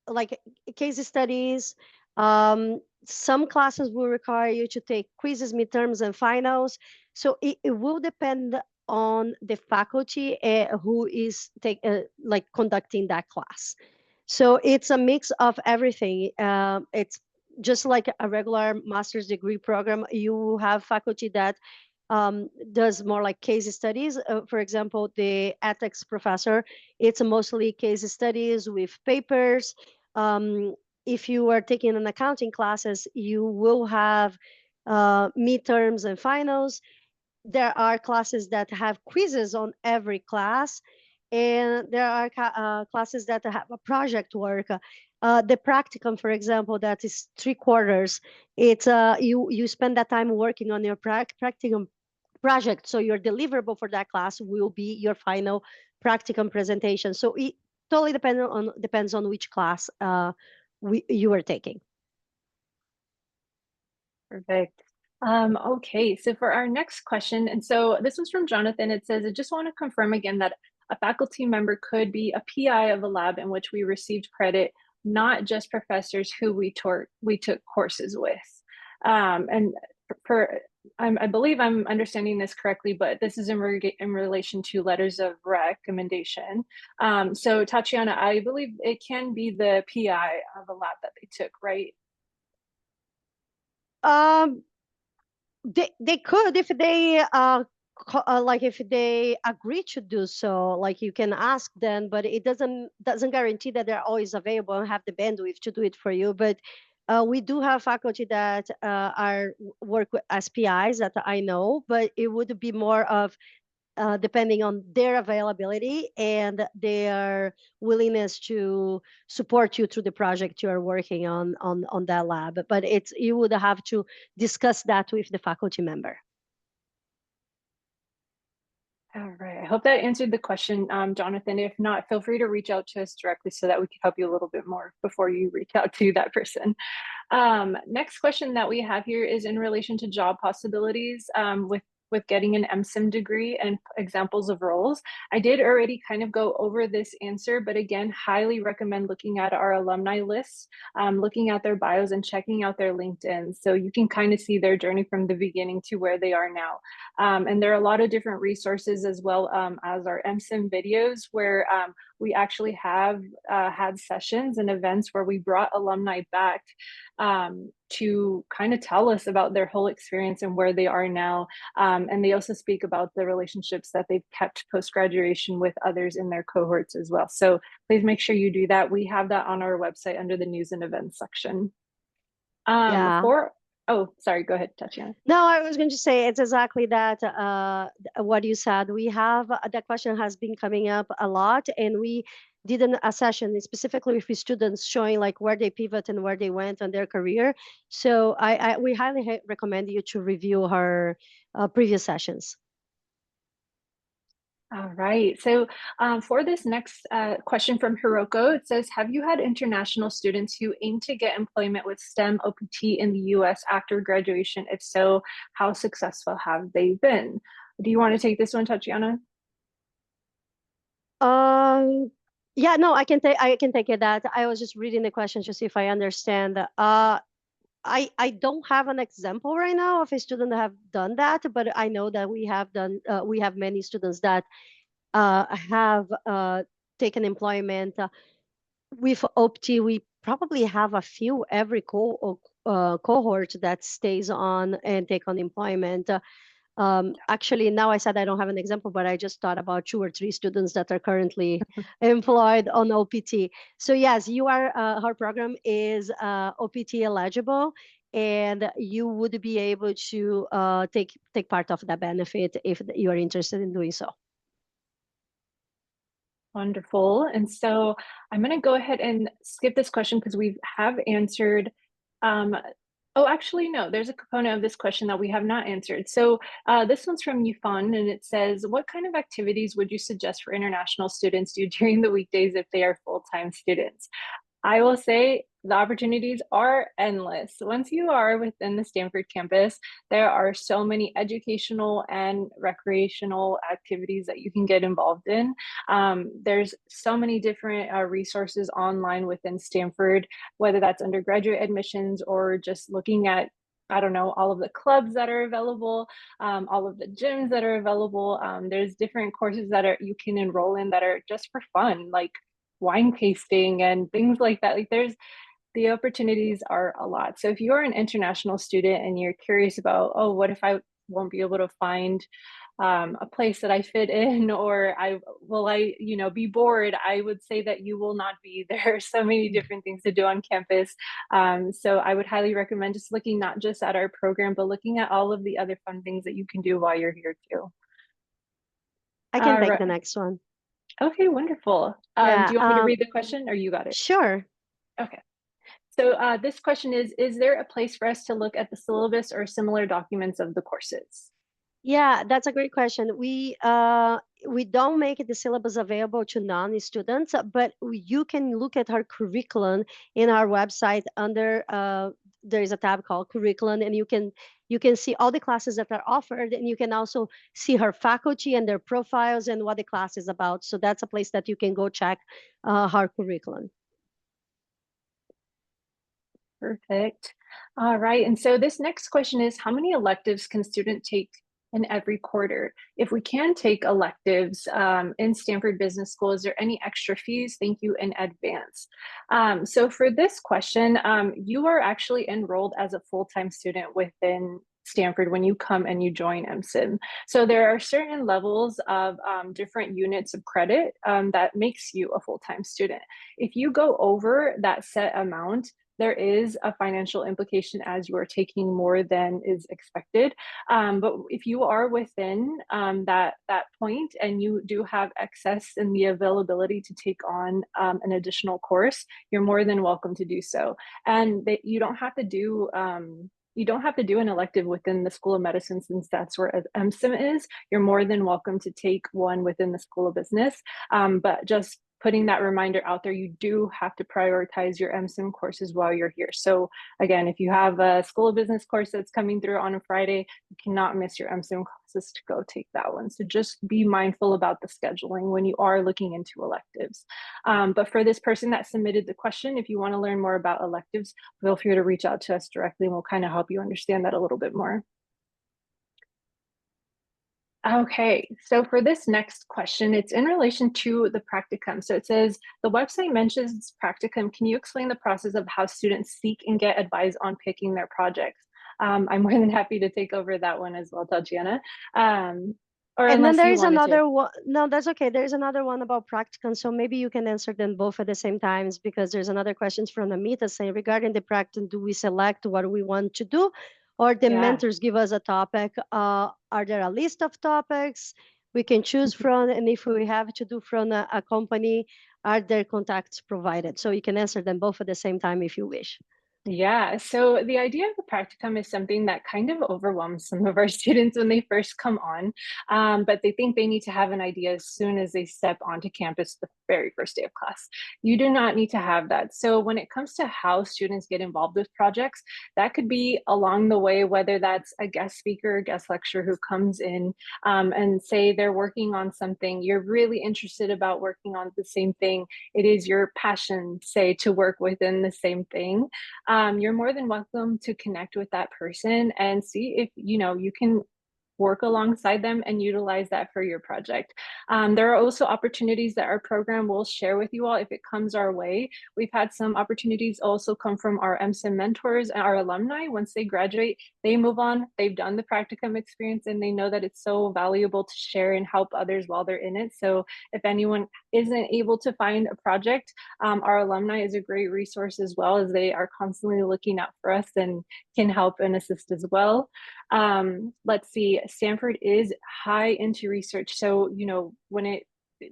like case studies. Some classes will require you to take quizzes, midterms, and finals. So it will depend on the faculty who is like conducting that class. So it's a mix of everything. It's just like a regular master's degree program. You have faculty that does more like case studies. For example, the ethics professor, it's mostly case studies with papers. If you are taking an accounting classes, you will have midterms and finals. There are classes that have quizzes on every class, and there are classes that have a project work. The practicum, for example, that is 3 quarters. It's you spend that time working on your practicum project, so your deliverable for that class will be your final practicum presentation. So it totally depends on which class you are taking. Perfect. Okay, so for our next question, and so this was from Jonathan. It says, I just want to confirm again that a faculty member could be a PI of a lab in which we received credit, not just professors who we took courses with. And I believe I'm understanding this correctly, but this is in relation to letters of recommendation. So Tatiana, I believe it can be the PI of a lab that they took, right? They could if they like if they agree to do so, like you can ask them, but it doesn't guarantee that they're always available and have the bandwidth to do it for you. But we do have faculty that are work with SPIs that I know, but it would be more of depending on their availability and their willingness to support you through the project you are working on that lab. But you would have to discuss that with the faculty member. All right. I hope that answered the question, Jonathan. If not, feel free to reach out to us directly so that we can help you a little bit more before you reach out to that person. Next question that we have here is in relation to job possibilities with getting an MCiM degree and examples of roles. I did already kind of go over this answer, but again, highly recommend looking at our alumni lists, looking at their bios and checking out their LinkedIn. So you can kind of see their journey from the beginning to where they are now. And there are a lot of different resources as well as our MCiM videos where we actually have had sessions and events where we brought alumni back to kind of tell us about their whole experience and where they are now. And they also speak about the relationships that they've kept post-graduation with others in their cohorts as well. So please make sure you do that. We have that on our website under the news and events section. Yeah. Oh, sorry, go ahead, Tatiana. No, I was going to say it's exactly that. What you said. We have that question has been coming up a lot, and we did a session specifically with students showing like where they pivot and where they went on their career. So we highly recommend you to review her previous sessions. All right. So for this next question from Hiroko, it says, have you had international students who aim to get employment with STEM OPT in the US after graduation? If so, how successful have they been? Do you want to take this one, Tatiana? Yeah, no, I can take it that. I was just reading the question to see if I understand. I don't have an example right now of a student that have done that, but I know that we have many students that have taken employment with OPT. We probably have a few every cohort that stays on and take on employment. Actually, now I said I don't have an example, but I just thought about 2 or 3 students that are currently employed on OPT. So yes, her program is OPT eligible, and you would be able to take part of that benefit if you are interested in doing so. Wonderful. And so I'm going to go ahead and skip this question because we have answered. Oh, actually, no, there's a component of this question that we have not answered. So this one's from Yufan, and it says, what kind of activities would you suggest for international students do during the weekdays if they are full-time students? I will say the opportunities are endless. Once you are within the Stanford campus, there are so many educational and recreational activities that you can get involved in. There's so many different resources online within Stanford, whether that's undergraduate admissions or just looking at I don't know, all of the clubs that are available, all of the gyms that are available. There's different courses that you can enroll in that are just for fun, like wine tasting and things like that. Like the opportunities are a lot. So if you're an international student and you're curious about, oh, what if I won't be able to find a place that I fit in, or be bored? I would say that you will not be. There are so many different things to do on campus. So I would highly recommend just looking not just at our program, but looking at all of the other fun things that you can do while you're here too. I can take the next one. Okay, wonderful. Yeah, do you want me to read the question or you got it? Sure. Okay. So this question is there a place for us to look at the syllabus or similar documents of the courses? Yeah, that's a great question. We don't make the syllabus available to non-students, but you can look at our curriculum in our website under there is a tab called curriculum, and you can see all the classes that are offered, and you can also see her faculty and their profiles and what the class is about. So that's a place that you can go check her curriculum. Perfect. All right. And so this next question is, how many electives can student take in every quarter? If we can take electives in Stanford Business School, is there any extra fees? Thank you in advance. So for this question, you are actually enrolled as a full-time student within Stanford when you come and you join MCiM. So there are certain levels of different units of credit that makes you a full-time student. If you go over that set amount, there is a financial implication as you are taking more than is expected. But if you are within that point and you do have excess in the availability to take on an additional course, you're more than welcome to do so. And you don't have to do you don't have to do an elective within the School of Medicine since that's where MCiM is. You're more than welcome to take one within the School of Business, but just putting that reminder out there, you do have to prioritize your MCiM courses while you're here. So again, if you have a School of Business course that's coming through on a Friday, you cannot miss your MCiM classes to go take that one. So just be mindful about the scheduling when you are looking into electives. But for this person that submitted the question, if you want to learn more about electives, feel free to reach out to us directly and we'll kind of help you understand that a little bit more. Okay, so for this next question, it's in relation to the practicum. So it says, the website mentions practicum. Can you explain the process of how students seek and get advice on picking their projects? I'm more than happy to take over that one as well, Tatiana. Or And then unless there you is wanted to. another one. No, that's okay. There's another one about practicum. So maybe you can answer them both at the same times, because there's another questions from Amita saying, regarding the practicum, do we select what we want to do, or the Yeah. mentors give us a topic? Are there a list of topics we can choose from? And if we have to do from a company, are there contacts provided? So you can answer them both at the same time if you wish. Yeah, so the idea of the practicum is something that kind of overwhelms some of our students when they first come on, but they think they need to have an idea as soon as they step onto campus the very first day of class. You do not need to have that. So when it comes to how students get involved with projects, that could be along the way, whether that's a guest speaker, guest lecturer who comes in and say they're working on something, you're really interested about working on the same thing. It is your passion, say, to work within the same thing. You're more than welcome to connect with that person and see if you can work alongside them and utilize that for your project. There are also opportunities that our program will share with you all if it comes our way. We've had some opportunities also come from our MCiM mentors and our alumni. Once they graduate, they move on, they've done the practicum experience, and they know that it's so valuable to share and help others while they're in it. So if anyone isn't able to find a project, our alumni is a great resource as well, as they are constantly looking out for us and can help and assist as well. Let's see, Stanford is high into research. So,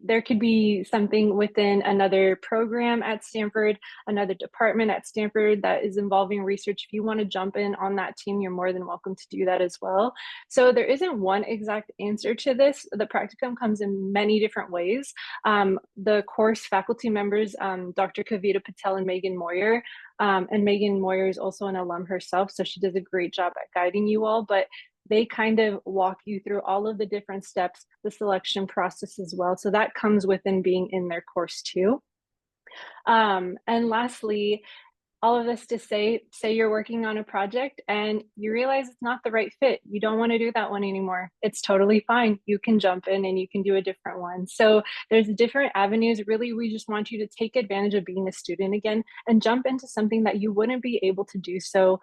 there could be something within another program at Stanford, another department at Stanford that is involving research. If you want to jump in on that team, you're more than welcome to do that as well. So there isn't one exact answer to this. The practicum comes in many different ways. The course faculty members, Dr. Kavita Patel and Megan Moyer, and Megan Moyer is also an alum herself, so she does a great job at guiding you all, but they kind of walk you through all of the different steps, the selection process as well. So that comes within being in their course too. And lastly, all of this to say you're working on a project and you realize it's not the right fit. You don't want to do that one anymore. It's totally fine. You can jump in and you can do a different one. So there's different avenues. Really, we just want you to take advantage of being a student again and jump into something that you wouldn't be able to do so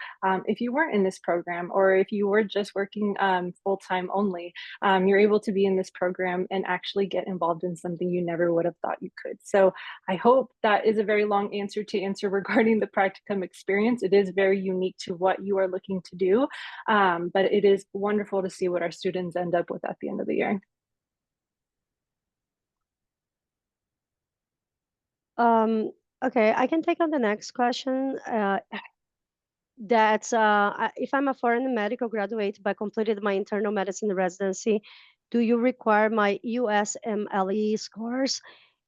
if you weren't in this program, or if you were just working full-time only. You're able to be in this program and actually get involved in something you never would have thought you could. So I hope that is a very long answer to answer regarding the practicum experience. It is very unique to what you are looking to do, but it is wonderful to see what our students end up with at the end of the year. Okay, I can take on the next question. That's if I'm a foreign medical graduate but completed my internal medicine residency, do you require my USMLE scores?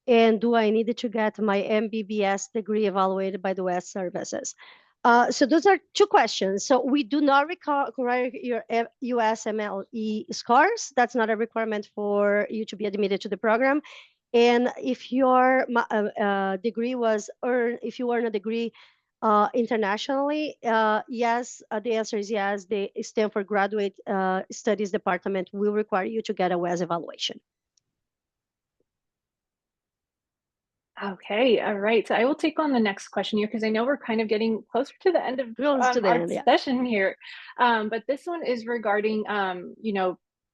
And do I need to get my MBBS degree evaluated by the West Services? So those are two questions. So we do not require your USMLE scores. That's not a requirement for you to be admitted to the program. And if your degree was earned, if you earn a degree internationally, yes, the answer is yes. The Stanford Graduate Studies Department will require you to get a WES evaluation. Okay, all right. So I will take on the next question here because I know we're kind of getting closer to the end of our Yeah. session here. But this one is regarding,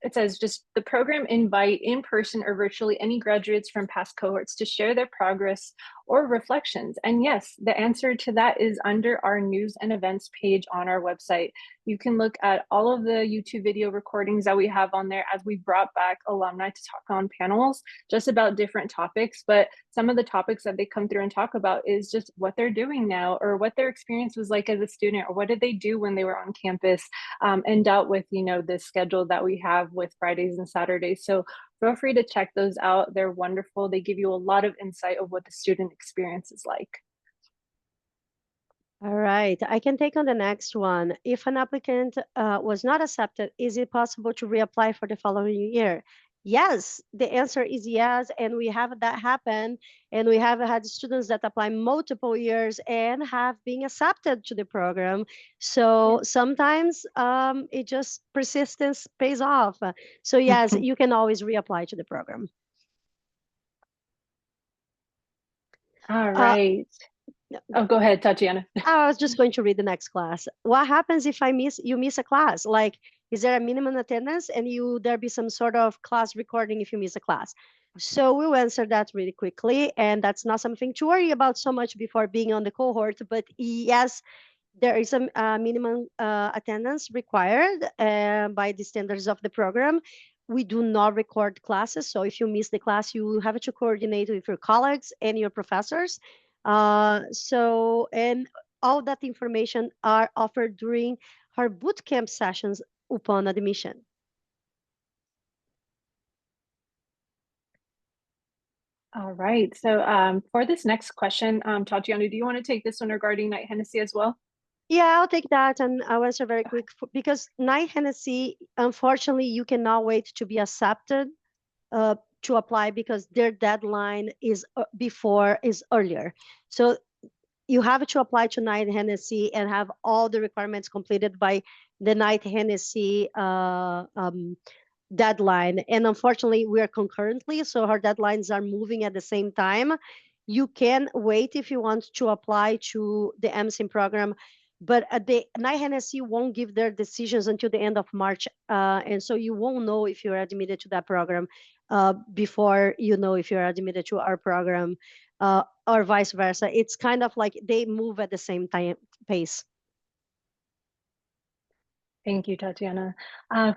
it says just the program invite in person or virtually any graduates from past cohorts to share their progress or reflections? And yes, the answer to that is under our news and events page on our website. You can look at all of the YouTube video recordings that we have on there, as we brought back alumni to talk on panels just about different topics. But some of the topics that they come through and talk about is just what they're doing now, or what their experience was like as a student, or what did they do when they were on campus, and dealt with, the schedule that we have with Fridays and Saturdays. So feel free to check those out. They're wonderful. They give you a lot of insight of what the student experience is like. All right, I can take on the next one. If an applicant was not accepted, is it possible to reapply for the following year? Yes, the answer is yes, and we have that happen, and we have had students that apply multiple years and have been accepted to the program. So sometimes it just persistence pays off. So yes, you can always reapply to the program. All right. Oh, go ahead, Tatiana. I was just going to read the next class. What happens if you miss a class? Like, is there a minimum attendance, and there be some sort of class recording if you miss a class? So we'll answer that really quickly, and that's not something to worry about so much before being on the cohort. But yes, there is a minimum attendance required by the standards of the program. We do not record classes, so if you miss the class, you have to coordinate with your colleagues and your professors. And all that information are offered during our bootcamp sessions upon admission. All right. So for this next question, Tatiana, do you want to take this one regarding Night Hennessy as well? Yeah, I'll take that, and I'll answer very quick because Night Hennessy, unfortunately, you cannot wait to be accepted to apply because their deadline is earlier. So you have to apply to Night Hennessy and have all the requirements completed by the Night Hennessy deadline. And unfortunately, we are concurrently, so our deadlines are moving at the same time. You can wait if you want to apply to the MCiM program, but the Night Hennessy won't give their decisions until the end of March. And so you won't know if you're admitted to that program before you know if you're admitted to our program, or vice versa. It's kind of like they move at the same time pace. Thank you, Tatiana.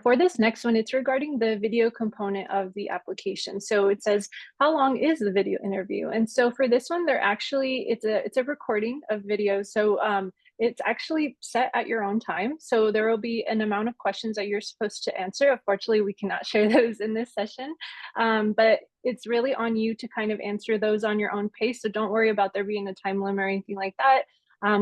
For this next one, it's regarding the video component of the application. So it says, how long is the video interview? And so for this one, it's a recording of video. So it's actually set at your own time. So there will be an amount of questions that you're supposed to answer. Unfortunately, we cannot share those in this session, but it's really on you to kind of answer those on your own pace. So don't worry about there being a time limit or anything like that.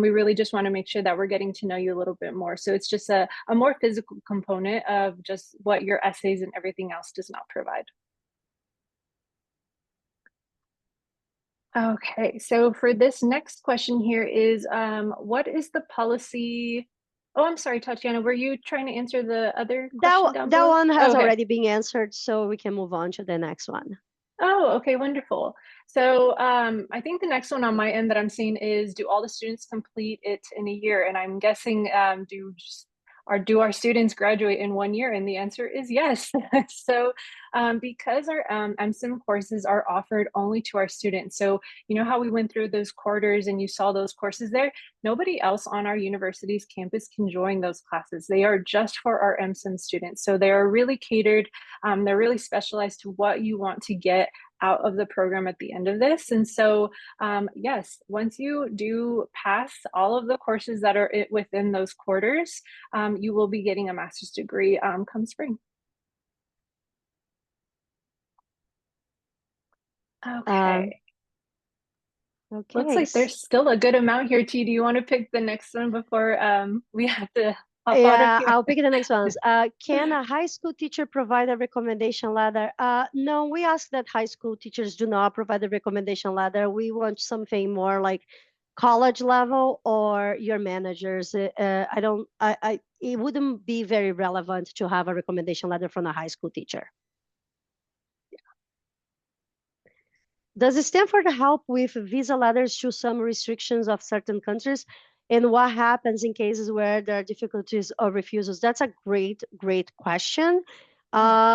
We really just want to make sure that we're getting to know you a little bit more. So it's just a more physical component of just what your essays and everything else does not provide. Okay, so for this next question here is, what is the policy? Oh, I'm sorry, Tatiana, were you trying to answer the other question down That below? one has Okay. already been answered, so we can move on to the next one. Oh, okay, wonderful. So I think the next one on my end that I'm seeing is, do all the students complete it in a year? And I'm guessing, do our students graduate in 1 year? And the answer is yes. So because our MCiM courses are offered only to our students, so you know how we went through those quarters and you saw those courses there? Nobody else on our university's campus can join those classes. They are just for our MCiM students. So they are really catered. They're really specialized to what you want to get out of the program at the end of this. And so, yes, once you do pass all of the courses that are within those quarters, you will be getting a master's degree come spring. Okay. Okay. Looks like there's still a good amount here, T. Do you want to pick the next one before we have to hop out of here? I'll pick the next ones. Can a high school teacher provide a recommendation letter? No, we ask that high school teachers do not provide a recommendation letter. We want something more like college level or your managers. It wouldn't be very relevant to have a recommendation letter from a high school teacher. Does Stanford help with visa letters to some restrictions of certain countries? And what happens in cases where there are difficulties or refusals? That's a great, great question.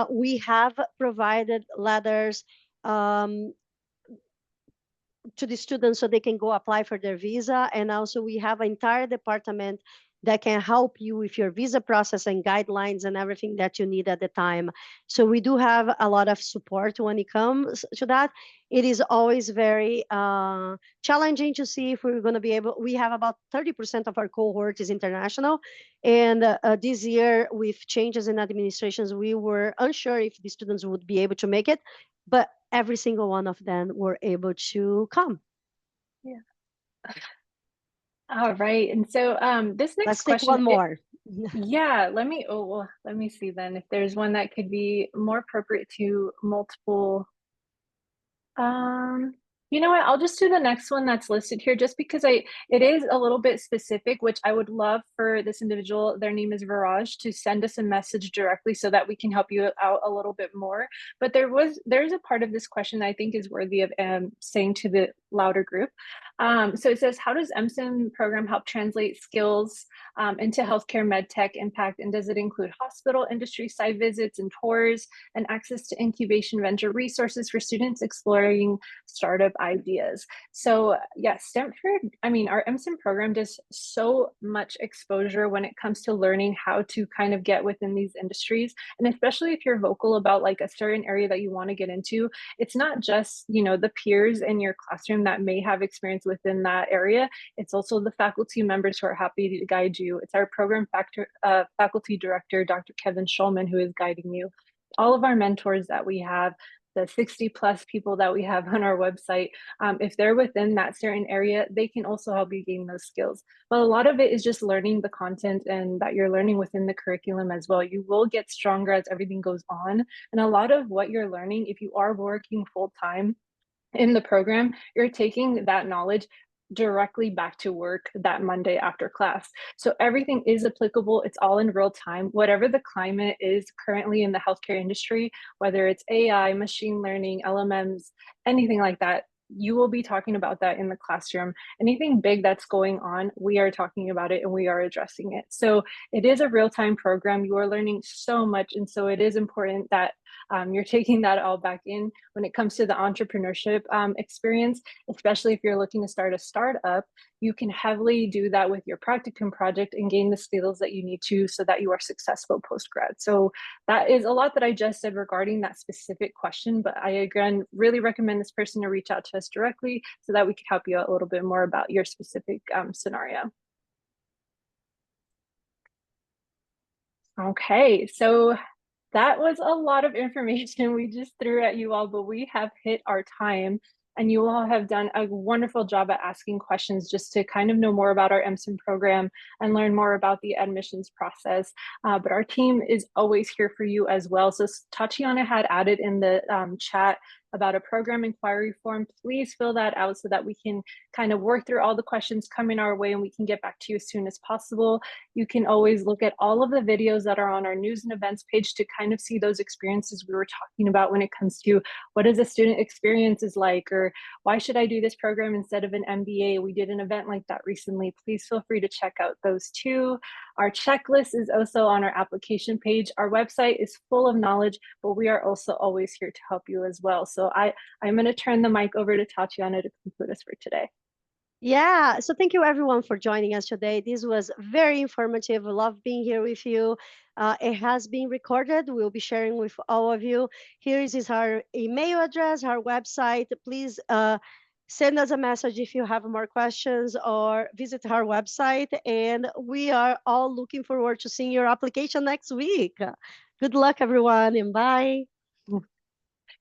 We have provided letters to the students so they can go apply for their visa. And also we have an entire department that can help you with your visa process and guidelines and everything that you need at the time. So we do have a lot of support when it comes to that. It is always very challenging to see if we're going to be able. We have about 30% of our cohort is international, and this year with changes in administrations, we were unsure if the students would be able to make it, but every single one of them were able to come. Yeah. All right. And so this next Let's take question, one more. yeah, let me see then if there's one that could be more appropriate to multiple. Um, you know what? I'll just do the next one that's listed here just because it is a little bit specific, which I would love for this individual, their name is Viraj, to send us a message directly so that we can help you out a little bit more. But there's a part of this question that I think is worthy of saying to the louder group. So it says, how does MCiM program help translate skills into healthcare med tech impact? And does it include hospital industry site visits and tours and access to incubation venture resources for students exploring startup ideas? So yes, Stanford, I mean, our MCiM program does so much exposure when it comes to learning how to kind of get within these industries. And especially if you're vocal about like a certain area that you want to get into, it's not just, you know, the peers in your classroom that may have experience within that area. It's also the faculty members who are happy to guide you. It's our faculty director, Dr. Kevin Schulman, who is guiding you. All of our mentors that we have, the 60 plus people that we have on our website, if they're within that certain area, they can also help you gain those skills. But a lot of it is just learning the content and that you're learning within the curriculum as well. You will get stronger as everything goes on. And a lot of what you're learning, if you are working full time in the program, you're taking that knowledge directly back to work that Monday after class. So everything is applicable. It's all in real time. Whatever the climate is currently in the healthcare industry, whether it's AI, machine learning, LMMs, anything like that, you will be talking about that in the classroom. Anything big that's going on, we are talking about it and we are addressing it. So it is a real-time program. You are learning so much. And so it is important that you're taking that all back in when it comes to the entrepreneurship experience, especially if you're looking to start a startup. You can heavily do that with your practicum project and gain the skills that you need to so that you are successful post-grad. So that is a lot that I just said regarding that specific question, but I again really recommend this person to reach out to us directly so that we can help you out a little bit more about your specific scenario. Okay, so that was a lot of information we just threw at you all, but we have hit our time. And you all have done a wonderful job at asking questions just to kind of know more about our MCiM program and learn more about the admissions process. But our team is always here for you as well. So Tatiana had added in the chat about a program inquiry form. Please fill that out so that we can kind of work through all the questions coming our way and we can get back to you as soon as possible. You can always look at all of the videos that are on our news and events page to kind of see those experiences we were talking about when it comes to what is a student experience is like, or why should I do this program instead of an MBA? We did an event like that recently. Please feel free to check out those too. Our checklist is also on our application page. Our website is full of knowledge, but we are also always here to help you as well. So I'm going to turn the mic over to Tatiana to conclude us for today. Yeah, so thank you everyone for joining us today. This was very informative. I love being here with you. It has been recorded. We'll be sharing with all of you. Here is our email address, our website. Please send us a message if you have more questions or visit our website. And we are all looking forward to seeing your application next week. Good luck, everyone, and bye.